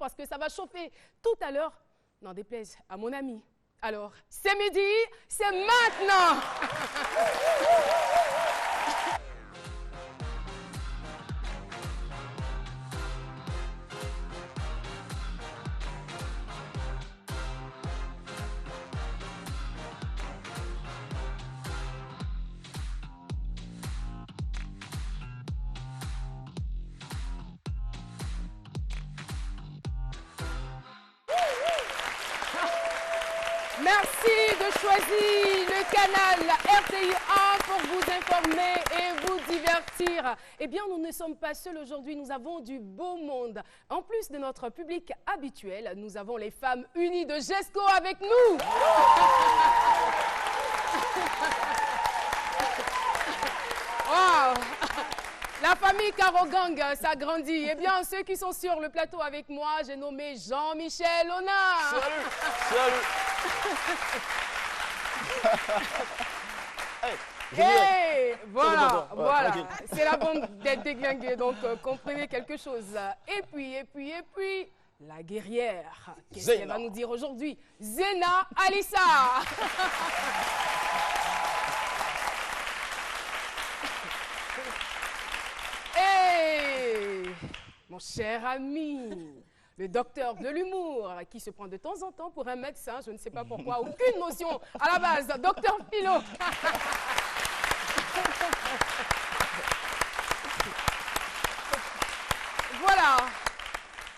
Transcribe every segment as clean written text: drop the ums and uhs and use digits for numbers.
parce que ça va chauffer tout à l'heure. N'en déplaise à mon ami. Alors, c'est midi, c'est maintenant. Merci de choisir le canal RTI 1 pour vous informer et vous divertir. Eh bien, nous ne sommes pas seuls aujourd'hui, nous avons du beau monde. En plus de notre public habituel, nous avons les femmes unies de GESCO avec nous. Wow. La famille Karogang s'agrandit. Eh bien, ceux qui sont sur le plateau avec moi, j'ai nommé Jean-Michel Honard. Salut. Salut. Hey, voilà, Ouais, voilà. C'est la bande d'être déglinguée, donc comprenez quelque chose. Et puis, la guerrière. Qu'est-ce qu'elle va nous dire aujourd'hui? Zena Alissa. Hey, mon cher ami, le docteur de l'humour, qui se prend de temps en temps pour un médecin, je ne sais pas pourquoi, aucune notion à la base, docteur Philo. Voilà.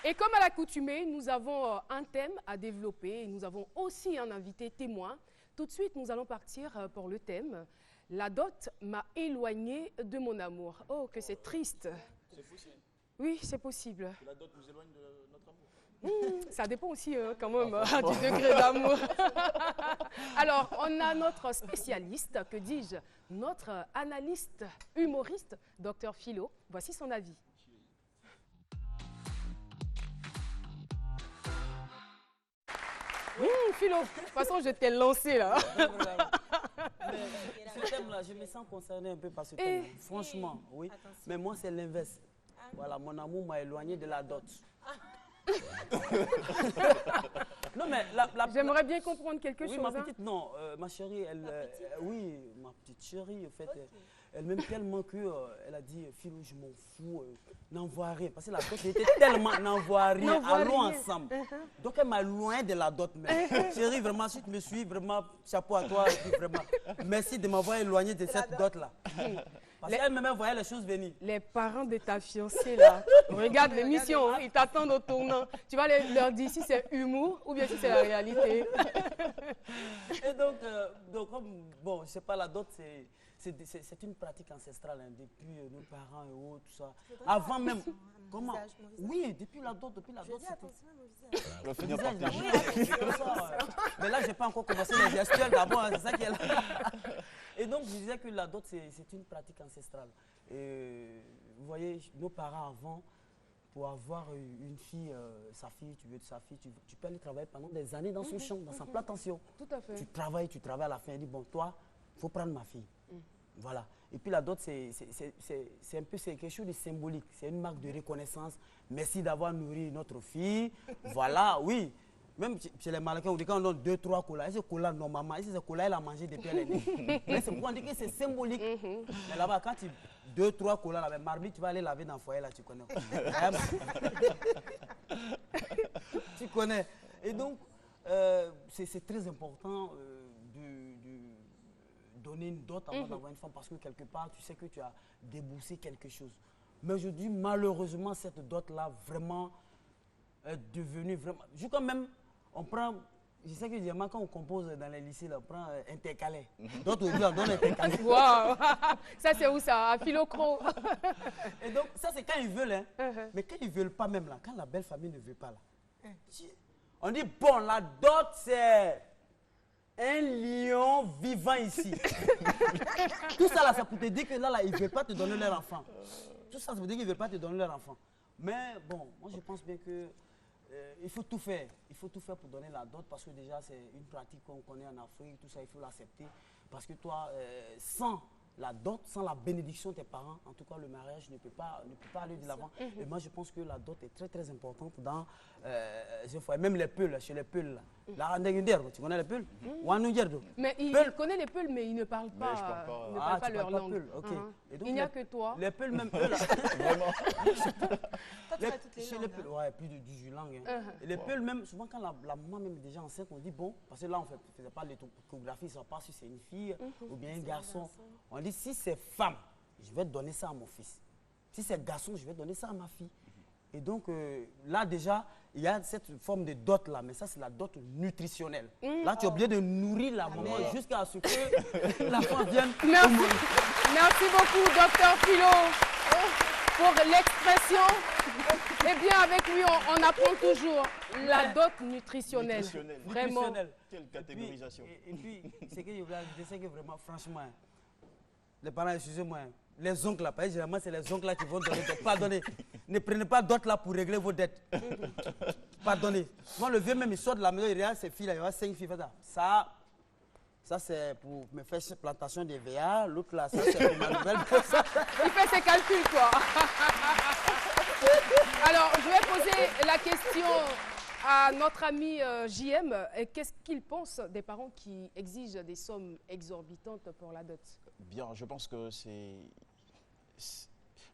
Et comme à l'accoutumée, nous avons un thème à développer et nous avons aussi un invité témoin. Tout de suite, nous allons partir pour le thème. La dot m'a éloigné de mon amour. Oh, que c'est triste. C'est possible. Oui, c'est possible. Que la dot nous éloigne de notre amour. Ça dépend aussi quand même du degré d'amour. Alors, on a notre spécialiste, que dis-je, notre analyste, humoriste, docteur Philo. Voici son avis. Philo, de toute façon, je t'ai lancé là. Mais ce thème-là, je me sens concerné un peu par ce thème. Franchement, oui. Attention. Mais moi, c'est l'inverse. Voilà, mon amour m'a éloigné de la dot. Non, mais J'aimerais bien comprendre quelque oui, chose. ma petite, non, ma chérie, elle, oui, ma petite chérie, en fait, elle m'aime tellement que elle a dit, Philo, je m'en fous, n'envoie rien. Parce que la dot était tellement, n'envoie rien, allons ensemble. Donc elle m'a loin de la dot. Mais chérie, vraiment, si tu me suis, vraiment, chapeau à toi, et puis vraiment, merci de m'avoir éloigné de cette dot-là. Parce qu'elle me voyait les choses venir. Les parents de ta fiancée, là, regarde l'émission, hein, ils t'attendent au tournant. Tu vas leur dire si c'est humour ou bien si c'est la réalité. Et donc comme, bon, je sais pas, la dot, c'est une pratique ancestrale, hein, depuis nos parents et autres, tout ça. Avant même, comment? Oui, depuis la dot, Je dis attention même au visage. On va finir par oui, c'est comme ça, mais là, je n'ai pas encore commencé les gestuels d'abord, hein, c'est ça qui est là. Et donc, je disais que la dot, c'est une pratique ancestrale. Et, vous voyez, nos parents avant, pour avoir une fille, sa fille, tu veux de sa fille, tu peux aller travailler pendant des années dans son champ, dans sa plantation. Tout à fait. Tu travailles à la fin, il dit, bon, toi, il faut prendre ma fille. Voilà. Et puis la dot, c'est un peu quelque chose de symbolique. C'est une marque de reconnaissance. Merci d'avoir nourri notre fille. Voilà, oui. Même chez les Marocains, on dit quand on donne 2-3 colas. Et ce cola, normalement, ce cola, elle a mangé depuis elle est née. Mais c'est pourquoi on dit que c'est symbolique. Mais là-bas, quand tu 2-3 colas, la marmite, tu vas aller laver dans le foyer, là, tu connais. Tu connais. Et donc, c'est très important de donner une dot avant d'avoir une femme parce que quelque part, tu sais que tu as déboursé quelque chose. Mais aujourd'hui, malheureusement, cette dot-là, vraiment, est devenue vraiment... Je quand même, on prend... Je sais que généralement, quand on compose dans les lycées, là, on prend intercalé. D'autres aujourd'hui, on donne intercalé. Waouh. Ça, c'est où ça? À Philocro. Et donc, ça, c'est quand ils veulent. Hein. Mais quand ils ne veulent pas même, là, quand la belle famille ne veut pas, là, on dit, bon, la dot, c'est un lion vivant ici. Tout ça, là, ça peut te dire que là, ils ne veulent pas te donner leur enfant. Tout ça, ça veut dire qu'ils ne veulent pas te donner leur enfant. Mais bon, moi, je pense bien que il faut tout faire. Il faut tout faire pour donner la dot parce que déjà, c'est une pratique qu'on connaît en Afrique, tout ça, il faut l'accepter. Parce que toi, sans la dot, sans la bénédiction de tes parents, en tout cas, le mariage ne peut pas aller de l'avant. Et moi, je pense que la dot est très, très importante dans ce foyer. Même les peuls, chez les peuls. Là, tu connais les peuls? Mais il connaît les peuls, mais il ne parle pas, je parle pas. il ne parle pas leur langue. Peul, ok. Et donc, Il n'y a que toi. Les peuls, même eux, là. Vraiment. Toi, tu as toutes les Chez langues. les peuls, ouais, plus de 18 langues. Hein. Et les peuls, même, souvent, quand la maman même est déjà enceinte, on dit bon, parce que là, on ne faisait pas l'échographie, ça ne pas si c'est une fille ou bien un garçon. On dit si c'est femme, je vais donner ça à mon fils. Si c'est garçon, je vais donner ça à ma fille. Et donc, là, déjà, il y a cette forme de dot là, mais ça, c'est la dot nutritionnelle. Là, tu es obligé de nourrir la maman jusqu'à ce que l'enfant vienne. Merci. Merci beaucoup, docteur Philo, pour l'expression. Eh bien, avec lui, on apprend toujours la dot nutritionnelle. Nutritionnelle. Vraiment. Nutritionnelle. Quelle catégorisation. Et puis, c'est que je voulais ajouter, c'est que vraiment, franchement, les parents, excusez-moi, les oncles là, parce que généralement, c'est les oncles là qui vont donner. Donc, pardonnez. Ne prenez pas d'autres là pour régler vos dettes. Pardonnez. Moi, le vieux même, il sort de la maison, il regarde ses filles là, il y aura 5 filles. Ça c'est pour me faire cette plantation des VA. L'autre là, ça c'est pour ma nouvelle personne. Il fait ses calculs, quoi. Alors, je vais poser la question à notre ami JM. Qu'est-ce qu'il pense des parents qui exigent des sommes exorbitantes pour la dot? Bien, je pense que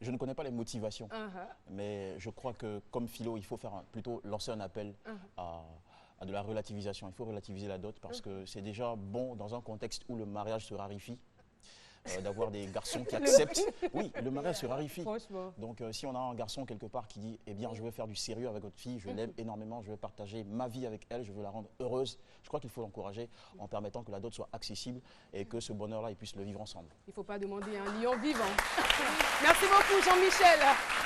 je ne connais pas les motivations, mais je crois que comme philo, il faut plutôt lancer un appel à de la relativisation. Il faut relativiser la dot parce que c'est déjà bon dans un contexte où le mariage se raréfie. D'avoir des garçons qui acceptent. Oui, le mariage se raréfie. Franchement. Donc si on a un garçon quelque part qui dit, eh bien, je veux faire du sérieux avec votre fille, je l'aime énormément, je veux partager ma vie avec elle, je veux la rendre heureuse, je crois qu'il faut l'encourager en permettant que la dot soit accessible et que ce bonheur-là, ils puissent le vivre ensemble. Il ne faut pas demander un lion vivant. Merci beaucoup, Jean-Michel.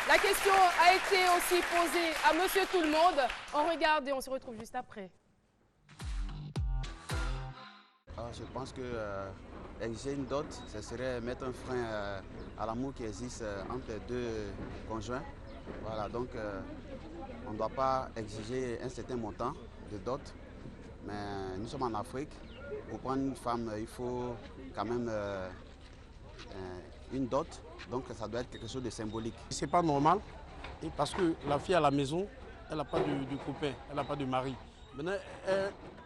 La question a été aussi posée à Monsieur Tout-le-Monde. On regarde et on se retrouve juste après. Je pense que exiger une dot, ce serait mettre un frein à l'amour qui existe entre les deux conjoints. Voilà, donc on ne doit pas exiger un certain montant de dot, mais nous sommes en Afrique. Pour prendre une femme, il faut quand même une dot, donc ça doit être quelque chose de symbolique. C'est pas normal, et parce que la fille à la maison, elle n'a pas de copain, elle n'a pas de mari. Maintenant,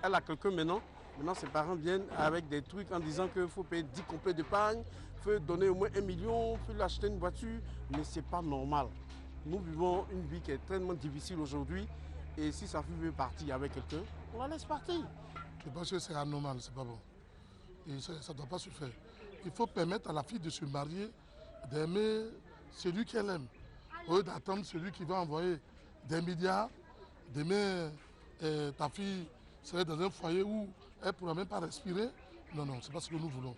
elle a quelqu'un maintenant. Maintenant, ses parents viennent avec des trucs en disant qu'il faut payer 10 complets d'épargne, il faut donner au moins 1 million, il faut lui acheter une voiture. Mais ce n'est pas normal. Nous vivons une vie qui est tellement difficile aujourd'hui. Et si sa fille veut partir avec quelqu'un, on la laisse partir. Je pense que c'est anormal, c'est pas bon. Et ça ne doit pas se faire. Il faut permettre à la fille de se marier, d'aimer celui qu'elle aime. Au lieu d'attendre celui qui va envoyer des milliards, d'aimer ta fille serait dans un foyer où elle ne pourra même pas respirer. Non, non, c'est pas ce que nous voulons.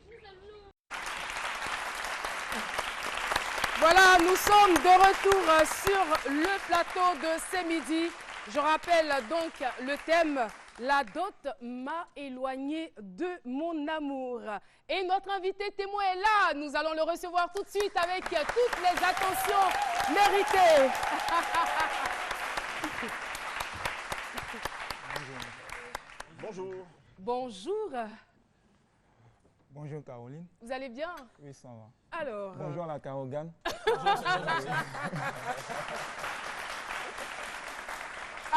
Voilà, nous sommes de retour sur le plateau de ce midi. Je rappelle donc le thème « La dot m'a éloigné de mon amour ». Et notre invité témoin est là. Nous allons le recevoir tout de suite avec toutes les attentions méritées. Bonjour. Bonjour. Bonjour Caroline. Vous allez bien? Oui, ça va. Alors. Bonjour la Carogane.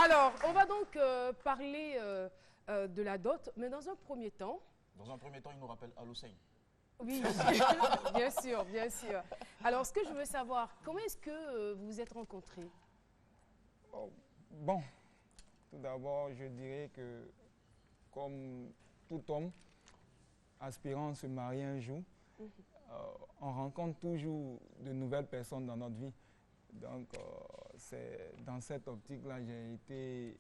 Alors, on va donc parler de la dot, mais dans un premier temps. Dans un premier temps, il nous rappelle Al-Hussein. Oui, bien sûr, bien sûr. Alors, ce que je veux savoir, comment est-ce que vous vous êtes rencontrés? Oh, bon, tout d'abord, je dirais que comme tout homme aspirant à se marier un jour, on rencontre toujours de nouvelles personnes dans notre vie. Donc, c'est dans cette optique-là j'ai été...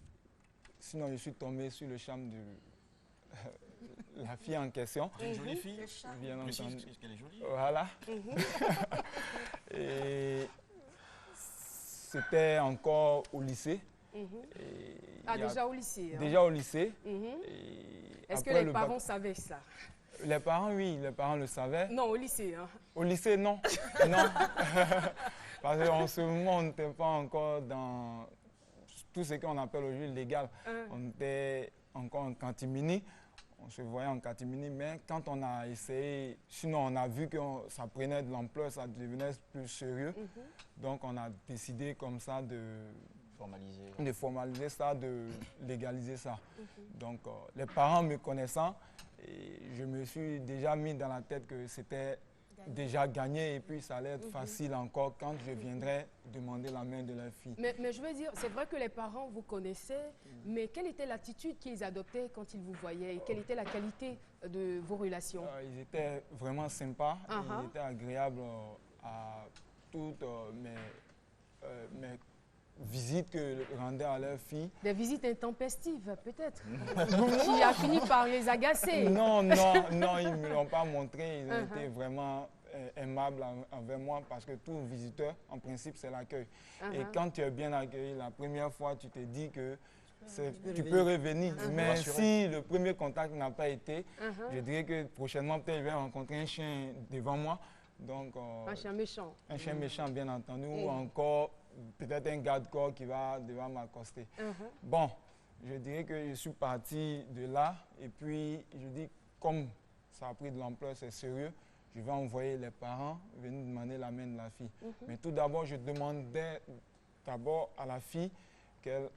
Sinon, je suis tombé sur le charme de la fille en question. Une jolie fille. Bien Mais entendu. est-ce qu'elle est jolie? Voilà. Et c'était encore au lycée. Ah, déjà au lycée. Hein. Déjà au lycée. Est-ce que les parents savaient ça? Les parents, oui, les parents le savaient. Non, au lycée. Hein. Au lycée, non. Non. Parce qu'en ce moment, on n'était pas encore dans tout ce qu'on appelle aujourd'hui légal. On était encore en catimini. On se voyait en catimini, mais quand on a essayé, sinon on a vu que ça prenait de l'ampleur, ça devenait plus sérieux. Donc on a décidé comme ça de formaliser ça, de légaliser ça. Donc les parents me connaissant, et je me suis déjà mis dans la tête que c'était déjà gagné et puis ça allait être facile encore quand je viendrais demander la main de leur fille. Mais je veux dire, c'est vrai que les parents vous connaissaient, mais quelle était l'attitude qu'ils adoptaient quand ils vous voyaient et quelle était la qualité de vos relations? Ils étaient vraiment sympas, ils étaient agréables à toutes mes visites que rendaient à leur fille. Des visites intempestives, peut-être, qui a fini par les agacer. Non, ils ne me l'ont pas montré. Ils étaient vraiment aimables envers moi parce que tout visiteur, en principe, c'est l'accueil. Et quand tu es bien accueilli, la première fois, tu te dis que tu peux revenir. Mais si le premier contact n'a pas été, je dirais que prochainement, peut-être, je vais rencontrer un chien devant moi. Donc, un chien méchant. Un chien méchant, bien entendu, ou encore peut-être un garde-corps qui va devoir m'accoster. Bon, je dirais que je suis parti de là et puis je dis comme ça a pris de l'ampleur, c'est sérieux, je vais envoyer les parents venir demander la main de la fille. Mais tout d'abord, je demandais d'abord à la fille qu'elle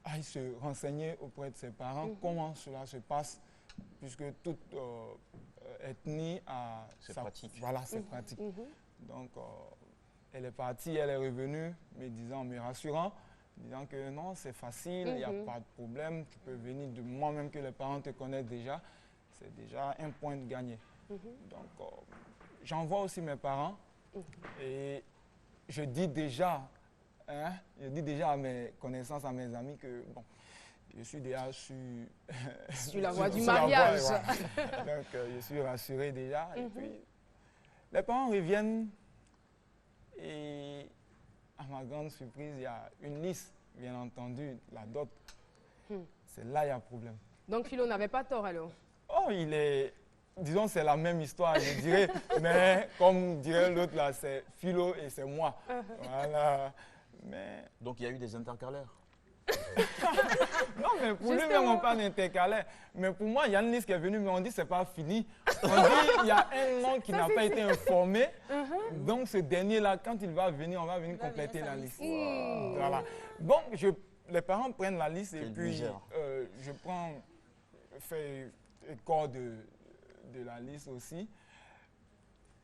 aille se renseigner auprès de ses parents comment cela se passe, puisque toute ethnie a ses pratiques. Voilà, ses pratiques. Donc, elle est partie, elle est revenue, me rassurant, disant que non, c'est facile, il n'y a pas de problème, tu peux venir de moi-même que les parents te connaissent déjà, c'est déjà un point de gagné. Donc, j'envoie aussi mes parents et je dis déjà à mes connaissances, à mes amis que bon, je suis déjà sur la voie du mariage. Donc, je suis rassuré déjà. Et puis, les parents reviennent. Et à ma grande surprise, il y a une liste, bien entendu, la dot. C'est là qu'il y a problème. Donc Philo n'avait pas tort alors? Oh, disons, c'est la même histoire, je dirais. Mais comme dirait l'autre là, c'est Philo et c'est moi. Voilà. Mais... Donc il y a eu des intercalaires? Non, mais pour lui, même on parle d'intercalaire. Mais pour moi, il y a une liste qui est venue, mais on dit que ce n'est pas fini. On dit qu'il y a un nom qui n'a pas été informé. Donc, ce dernier-là, quand il va venir, on va venir compléter la liste. Voilà. Donc, les parents prennent la liste et puis je fais corps de la liste aussi.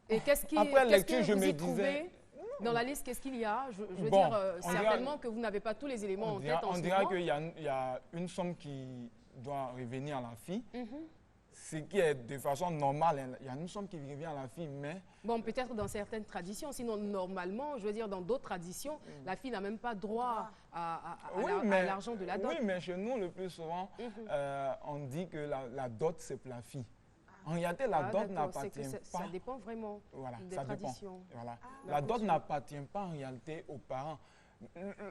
Et qu'est-ce que vous y trouvez dans la liste, qu'est-ce qu'il y a? Je veux dire, certainement que vous n'avez pas tous les éléments en tête en ce moment. On dirait qu'il y a une somme qui doit revenir à la fille. Ce qui est de façon normale, il y a une somme qui revient à la fille, mais... Bon, peut-être dans certaines traditions, sinon normalement, je veux dire, dans d'autres traditions, la fille n'a même pas droit à l'argent de la dot. Oui, mais chez nous, le plus souvent, on dit que la dot, c'est pour la fille. En réalité, la dot n'appartient pas... Ça dépend vraiment des traditions. Voilà. La dot n'appartient pas en réalité aux parents.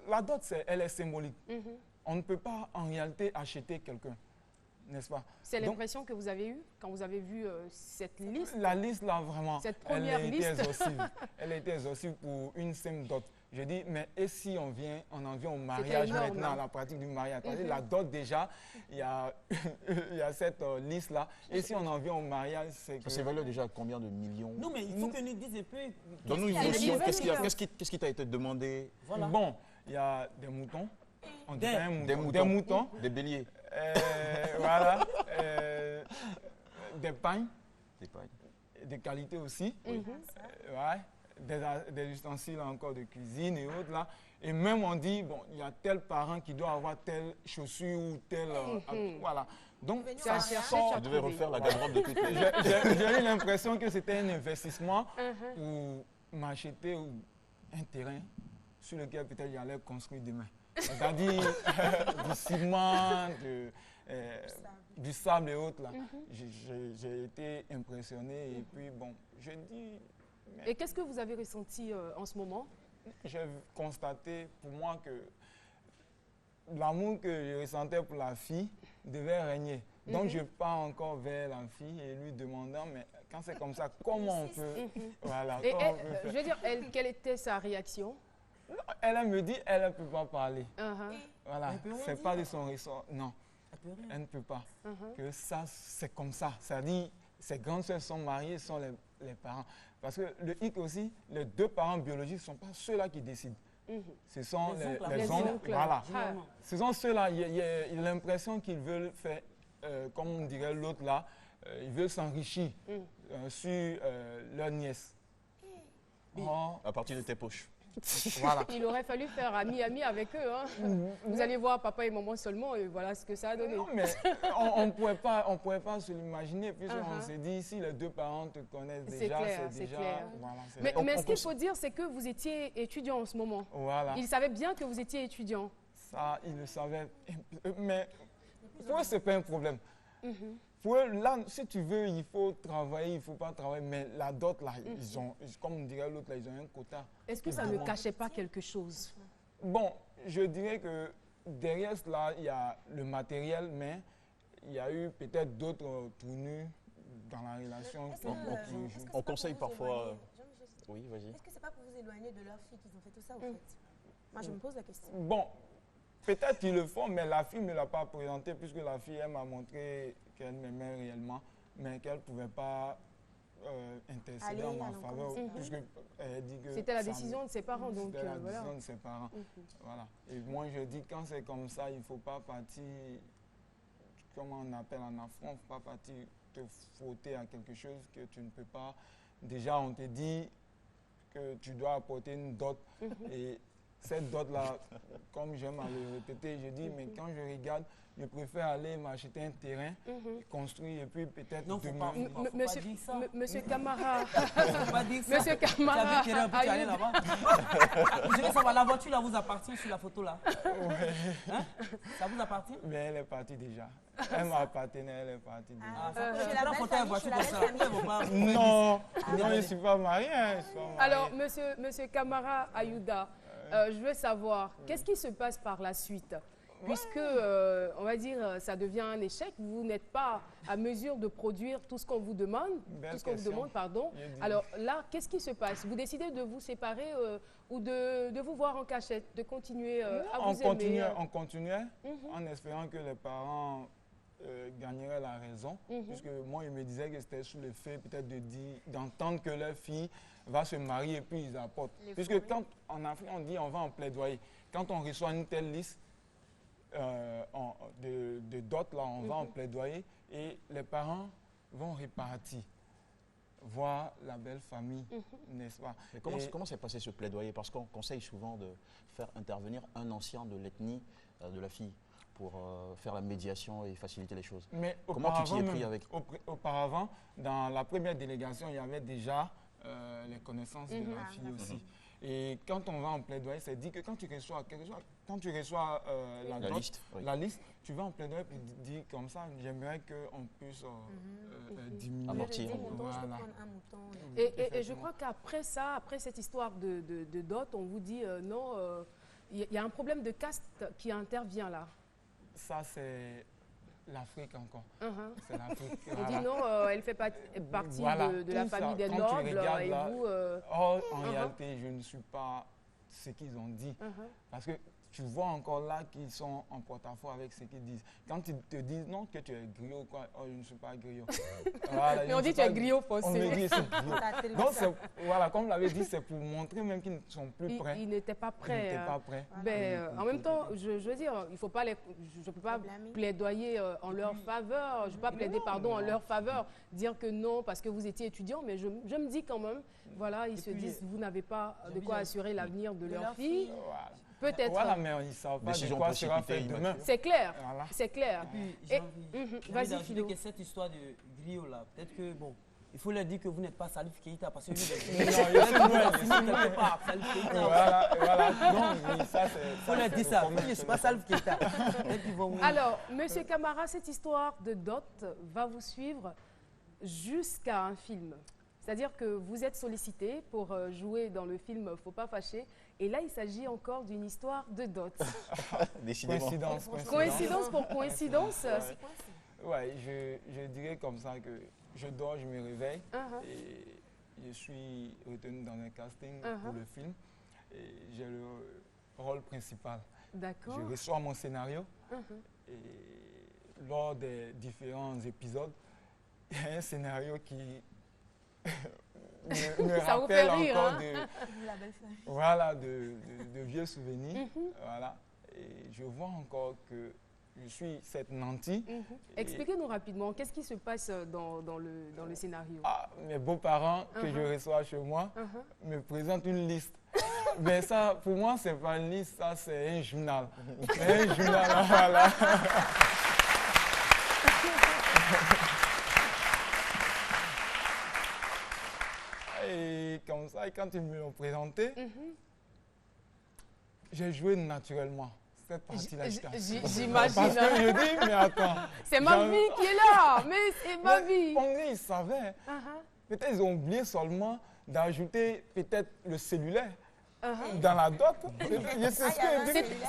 La dot, elle est symbolique. On ne peut pas en réalité acheter quelqu'un, n'est-ce pas? C'est l'impression que vous avez eue quand vous avez vu cette liste? La liste, là, vraiment, cette première liste. Elle était exhaustive pour une simple dot. Je dis, mais et si on en vient au mariage maintenant, à la pratique du mariage? La dot, déjà, il y a cette liste-là. Et si on en vient au mariage, c'est que... Ça s'évalue déjà à combien de millions? Non, mais il faut que nous disions un peu... Donne-nous une notion. Qu'est-ce qui t'a été demandé? Voilà. Bon, il y a des moutons. Des moutons. Des béliers. Voilà. Des pagnes. Des qualités aussi. Ouais. Des ustensiles encore de cuisine et autres là. Et même on dit, bon, il y a tel parent qui doit avoir telle chaussure ou telle... voilà. Donc, ça sort... Tu devais refaire la garde-robe de toutes les... J'ai eu l'impression que c'était un investissement pour m'acheter un terrain sur lequel peut-être j'allais construire demain. C'est-à-dire du ciment, du sable et autres là. J'ai été impressionné et puis bon, je dis... Et qu'est-ce que vous avez ressenti en ce moment? J'ai constaté pour moi que l'amour que je ressentais pour la fille devait régner. Donc je pars encore vers la fille et lui demandant, mais quand c'est comme ça, comment on peut... Voilà, je veux dire, quelle était sa réaction? Elle me dit, elle ne peut pas parler. Voilà, c'est pas de son ressort. Non. Elle ne peut pas. Que ça, c'est comme ça. Ça dit, ses grandes sœurs sont mariées, sont les parents. Parce que le hic aussi, les deux parents biologiques ne sont pas ceux-là qui décident. Ce sont les oncles. Voilà. Ce sont ceux-là. Il y a l'impression qu'ils veulent faire, comme on dirait l'autre là, ils veulent s'enrichir sur leur nièce. À partir de tes poches. Voilà. Il aurait fallu faire ami-ami avec eux. Hein. Vous allez voir papa et maman seulement et voilà ce que ça a donné. Non, mais on ne pouvait pas se l'imaginer puisqu'on s'est dit si les deux parents te connaissent déjà, c'est déjà... Clair. Voilà, mais ce qu'il faut dire, c'est que vous étiez étudiant en ce moment. Voilà. Ils savaient bien que vous étiez étudiant. Ça, ils le savaient. Mais pour eux, ce n'est pas un problème. Pour eux, là, si tu veux, il faut travailler, il ne faut pas travailler. Mais la dot, là, ils ont, comme on dirait l'autre, là, ils ont un quota. Est-ce que ça ne cachait pas quelque chose? Bon, je dirais que derrière cela, il y a le matériel, mais il y a eu peut-être d'autres tournures dans la relation. On conseille parfois... Oui, vas-y. Est-ce que ce n'est pas pour vous éloigner de leur fille qu'ils ont fait tout ça, au fait? Moi, je me pose la question. Bon, peut-être qu'ils le font, mais la fille ne me l'a pas présenté puisque la fille, elle m'a montré qu'elle m'aimait réellement, mais qu'elle ne pouvait pas intercéder en ma faveur. C'était la décision de ses parents. C'était la décision de ses parents. Voilà. Et moi, je dis quand c'est comme ça, il ne faut pas partir, comment on appelle en affront, il ne faut pas partir te frotter à quelque chose que tu ne peux pas. Déjà, on te dit que tu dois apporter une dot. Et cette dot-là, comme j'aime à le répéter, je dis, mais quand je regarde, je préfère aller m'acheter un terrain, construire et puis peut-être demain... Monsieur Camara, Monsieur Camara, tu allais là-bas. Je vais savoir, la voiture là vous appartient sur la photo là. Hein? Ça vous appartient? Mais elle est partie déjà. Elle m'appartenait, elle est partie déjà. La photo est voiture comme ça. Non, je ne suis pas marié. Alors, monsieur Camara Ayouda, je veux savoir, qu'est-ce qui se passe par la suite? Puisque, on va dire, ça devient un échec, vous n'êtes pas à mesure de produire tout ce qu'on vous demande, Alors là, qu'est-ce qui se passe? Vous décidez de vous séparer ou de vous voir en cachette, de continuer à vous aimer? On continuait en espérant que les parents gagneraient la raison, puisque moi, ils me disaient que c'était sous le fait peut-être d'entendre que leur fille va se marier et puis ils apportent. Puisque quand en Afrique, on dit on va en plaidoyer, quand on reçoit une telle liste, de dot, là, on va en plaidoyer et les parents vont répartir, voir la belle famille, n'est-ce pas? Mais comment s'est passé ce plaidoyer? Parce qu'on conseille souvent de faire intervenir un ancien de l'ethnie de la fille pour faire la médiation et faciliter les choses. Mais comment tu t'y es pris avec? Auparavant, dans la première délégation, il y avait déjà les connaissances de la fille aussi. Et quand on va en plaidoyer, c'est dit que quand tu reçois quelque chose, quand tu reçois la liste, tu vas en plaidoyer et dis comme ça, j'aimerais qu'on puisse diminuer. Amortir. Voilà. Et je crois qu'après ça, après cette histoire de dot, on vous dit non, il y a un problème de caste qui intervient là. Ça, c'est l'Afrique encore. C'est l'Afrique. On dit non, elle fait partie de la famille des nobles et là, vous... en réalité, je ne suis pas ce qu'ils ont dit. Parce que tu vois encore là qu'ils sont en porte-à-faux avec ce qu'ils disent. Quand ils te disent non, que tu es griot, quoi, oh, je ne suis pas griot. Voilà, mais on dit que tu es griot foncé. On me dit c'est griot. Donc, voilà, comme l'avait dit, c'est pour montrer même qu'ils ne sont plus prêts. Ils n'étaient pas prêts. Ils n'étaient pas prêts. En même temps, je veux dire, il faut pas je ne peux pas plaidoyer en leur faveur. Je ne peux pas plaider, en leur faveur. Dire que non, parce que vous étiez étudiant, mais je me dis quand même, voilà, ils se disent, vous n'avez pas de quoi assurer l'avenir de leur fille. Voilà. Peut-être. Voilà, mais ils ne savent pas de quoi sera fait demain. C'est clair, voilà. C'est clair. Et puis, vas-y, Philo. Que cette histoire de griot là, peut-être que, bon, il faut leur dire que vous n'êtes pas Salif Keïta, parce que lui, voilà. Non, ça, c'est... Il faut leur dire ça. Je ne suis pas Salif Keïta. Alors, monsieur Camara, cette histoire de dot va vous suivre jusqu'à un film. C'est-à-dire que vous êtes sollicité pour jouer dans le film Faut pas fâcher. Et là, il s'agit encore d'une histoire de dot. Décidément. Coïncidence pour coïncidence. Ouais, je dirais comme ça que je dors, je me réveille et je suis retenu dans un casting pour le film. Et j'ai le rôle principal. D'accord. Je reçois mon scénario et lors des différents épisodes, il y a un scénario qui me Ça vous rappelle fait rire, encore hein? voilà, de vieux souvenirs. Voilà. Et je vois encore que je suis cette nantie. Expliquez-nous rapidement, qu'est-ce qui se passe dans le scénario? Mes beaux-parents que je reçois chez moi me présentent une liste. Mais ça, pour moi, c'est pas une liste, ça, c'est un journal. C'est un journal, voilà. Et comme ça, et quand ils me l'ont présenté, j'ai joué naturellement. Cette partie-là, j'imagine. Parce que je dis, mais attends. C'est ma vie qui est là, mais c'est ma vie. On dirait, ils savaient. Peut-être ils ont oublié seulement d'ajouter peut-être le cellulaire dans la dot.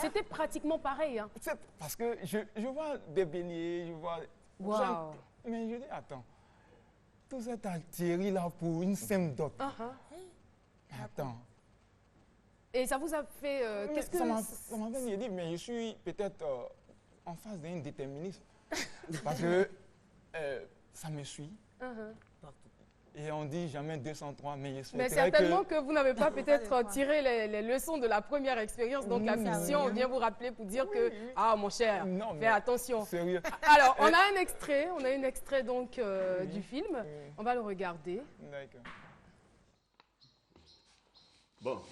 C'était pratiquement pareil. Hein. Parce que je vois des béliers, je vois... Wow. Mais je dis, attends, tout cet Altieri là pour une simple dot. Attends. Et ça vous a fait... qu'est-ce que... Ça m'a fait dire, mais je suis peut-être en face d'un déterminisme. Parce que ça me suit. Et on dit jamais 203, mais je souhaiterais mais certainement que vous n'avez pas peut-être tiré les leçons de la première expérience. Donc la fiction vient vous rappeler pour dire que, mon cher, fais attention. Sérieux. Alors, on a un extrait donc du film. On va le regarder. D'accord. Bon,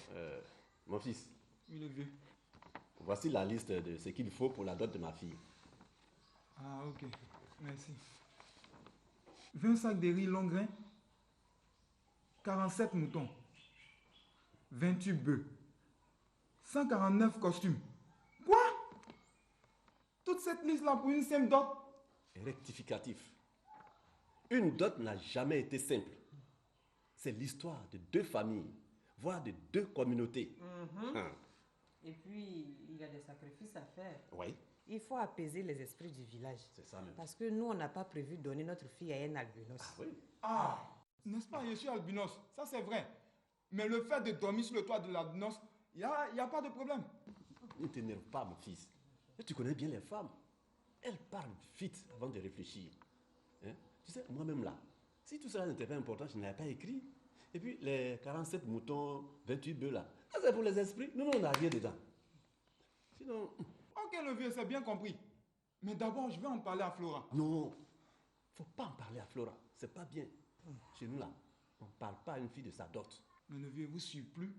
mon fils. Oui, le vieux. Voici la liste de ce qu'il faut pour la dot de ma fille. Ah, ok. Merci. 20 sacs de riz long grain, 47 moutons, 28 bœufs, 149 costumes. Quoi? Toute cette liste-là pour une simple dot? Rectificatif. Une dot n'a jamais été simple. C'est l'histoire de deux familles, voire de deux communautés. Et puis, il y a des sacrifices à faire. Oui. Il faut apaiser les esprits du village. C'est ça même. Parce que nous, on n'a pas prévu de donner notre fille à un albinos. N'est-ce pas, je suis albinos, ça c'est vrai. Mais le fait de dormir sur le toit de l'albinos, il n'y a pas de problème. Ne t'énerve pas, mon fils. Et tu connais bien les femmes. Elles parlent vite avant de réfléchir. Hein? Tu sais, moi-même là, si tout cela n'était pas important, je ne l'avais pas écrit. Et puis, les 47 moutons, 28 bœufs là, ça c'est pour les esprits. Nous, on n'a rien dedans. Sinon... Ok, le vieux, c'est bien compris. Mais d'abord, je vais en parler à Flora. Non, faut pas en parler à Flora. C'est pas bien. Chez nous là, on ne parle pas à une fille de sa dot. Mais le vieux, vous suit plus.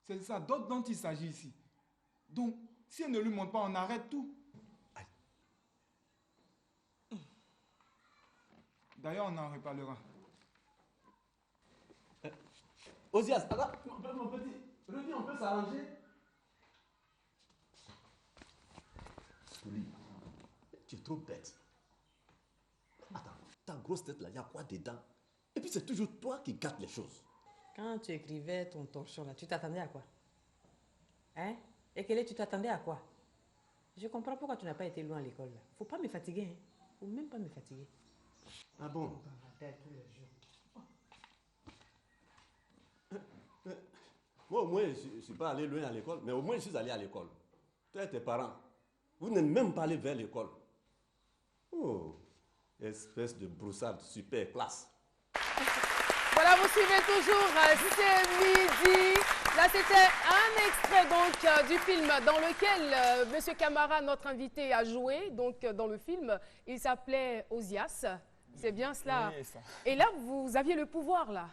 C'est sa dot dont il s'agit ici. Donc, si elle ne lui montre pas, on arrête tout. D'ailleurs, on en reparlera. Osias, attends, mon petit, reviens, on peut s'arranger. Souli, tu es trop bête. Attends, ta grosse tête là, il y a quoi dedans? Et puis c'est toujours toi qui gâtes les choses. Quand tu écrivais ton torchon là, tu t'attendais à quoi? Hein? Et tu t'attendais à quoi? Je comprends pourquoi tu n'as pas été loin à l'école là. Faut pas me fatiguer, hein? Faut même pas me fatiguer. Ah bon? Moi au moins je ne suis pas allé loin à l'école, mais au moins je suis allé à l'école. Toi et tes parents, vous n'êtes même pas allé vers l'école. Oh, espèce de broussard super classe. Voilà, vous suivez toujours C'est Midi. Là, c'était un extrait donc du film dans lequel Monsieur Camara, notre invité, a joué. Donc, dans le film, il s'appelait Osias. C'est bien cela. Oui, ça. Et là, vous aviez le pouvoir, là.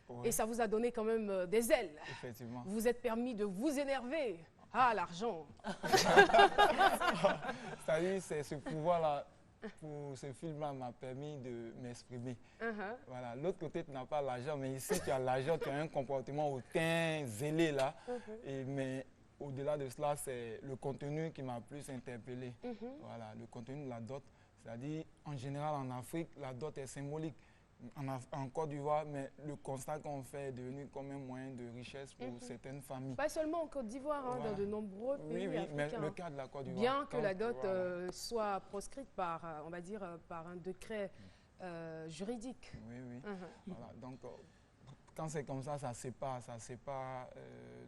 Oui. Et ça vous a donné quand même des ailes. Effectivement. Vous vous êtes permis de vous énerver. Ah, l'argent. C'est-à-dire, c'est ce pouvoir-là, pour ce film-là, m'a permis de m'exprimer. Voilà. L'autre côté, tu n'as pas l'argent, mais ici, tu as l'argent, tu as un comportement hautain, zélé, là. Mais au-delà de cela, c'est le contenu qui m'a plus interpellé. Voilà, le contenu de la dot. C'est-à-dire, en général, en Afrique, la dot est symbolique. En Côte d'Ivoire, mais le constat qu'on fait est devenu comme un moyen de richesse pour certaines familles. Pas seulement en Côte d'Ivoire, hein, dans de nombreux pays africains. Mais le cas de la Côte d'Ivoire. Bien que la dot soit proscrite par, on va dire, par un décret juridique. Oui. Voilà, donc, quand c'est comme ça sépare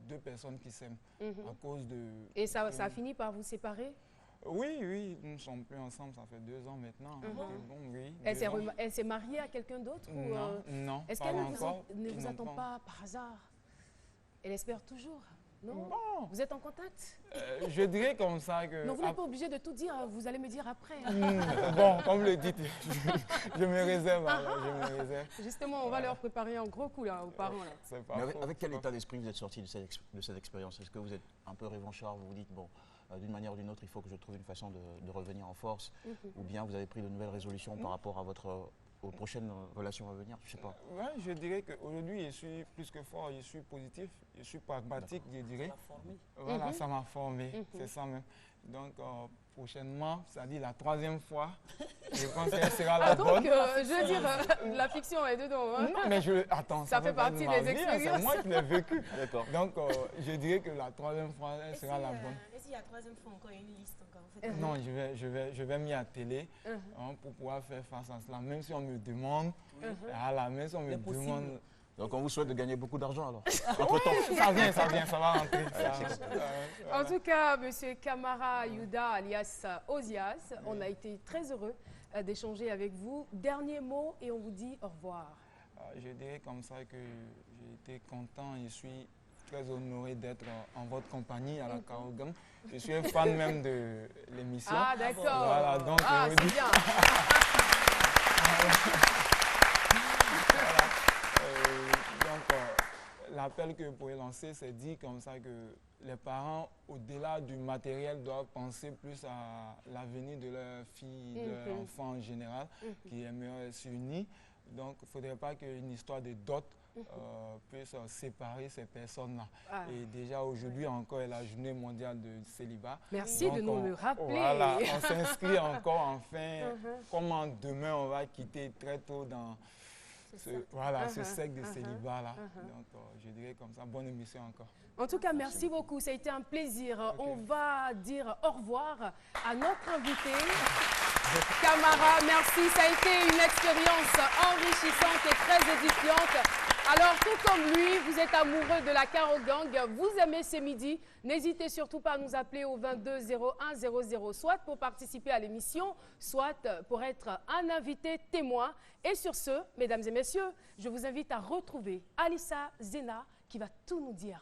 deux personnes qui s'aiment à cause de... Et ça a fini par vous séparer? Oui, oui, nous ne sommes plus ensemble, ça fait 2 ans maintenant. Bon, oui, Elle s'est mariée à quelqu'un d'autre? Non, non, est-ce qu'elle ne vous attend pas par hasard? Elle espère toujours? Non? Bon. Vous êtes en contact? Je dirais comme ça que... Non, vous n'êtes pas obligé de tout dire, vous allez me dire après. Bon, comme le dites, je me réserve, alors, je me réserve. Justement, on va leur préparer un gros coup là, aux parents. Là. Mais avec quel état d'esprit vous êtes sorti de cette expérience? Est-ce que vous êtes un peu revanchard, vous vous dites, bon, d'une manière ou d'une autre, il faut que je trouve une façon de revenir en force, ou bien vous avez pris de nouvelles résolutions par rapport à aux prochaines relations à venir, je ne sais pas. Ouais, je dirais qu'aujourd'hui, je suis plus que fort, je suis positif, je suis pragmatique, je dirais. Ça m'a formé. Voilà, ça m'a formé, c'est ça même. Donc, prochainement, c'est-à-dire la 3e fois, je pense qu'elle sera la bonne. Je veux dire, la fiction est dedans. Hein? Non, mais attends, ça fait partie des expériences. C'est moi qui l'ai vécu. D'accord. Donc, je dirais que la 3e fois, elle sera la bonne. Est-ce qu'il y a la 3e fois encore une liste encore en fait? Non, je vais m'y atteler pour pouvoir faire face à cela. Même si on me demande, même si on me demande... Donc on vous souhaite de gagner beaucoup d'argent alors. Entre-temps. Ça va rentrer. En tout cas, M. Kamara Yuda alias Ozias, on a été très heureux d'échanger avec vous. Dernier mot et on vous dit au revoir. Je dirais comme ça que j'ai été content, je suis très honoré d'être en votre compagnie à la Kaogam. Je suis un fan même de l'émission. Ah d'accord. Voilà, donc c'est bien. L'appel que vous pouvez lancer, c'est dit comme ça que les parents, au-delà du matériel, doivent penser plus à l'avenir de leur fille, de leur enfant en général, qui aimeraient s'unir. Donc, il ne faudrait pas qu'une histoire de dot puisse séparer ces personnes-là. Et déjà, aujourd'hui encore, est la journée mondiale de célibat. Merci donc, de nous le rappeler. Voilà, on s'inscrit encore enfin. Comment demain, on va quitter très tôt dans... ce cercle de célibat-là. Donc, je dirais comme ça, bonne émission encore. En tout cas, merci beaucoup. Ça a été un plaisir. Okay. On va dire au revoir à notre invité. Kamara, merci. Ça a été une expérience enrichissante et très édifiante. Alors, tout comme lui, vous êtes amoureux de la Karogang, vous aimez ces midis, n'hésitez surtout pas à nous appeler au 22 01 00, soit pour participer à l'émission, soit pour être un invité témoin. Et sur ce, mesdames et messieurs, je vous invite à retrouver Alissa Zena qui va tout nous dire.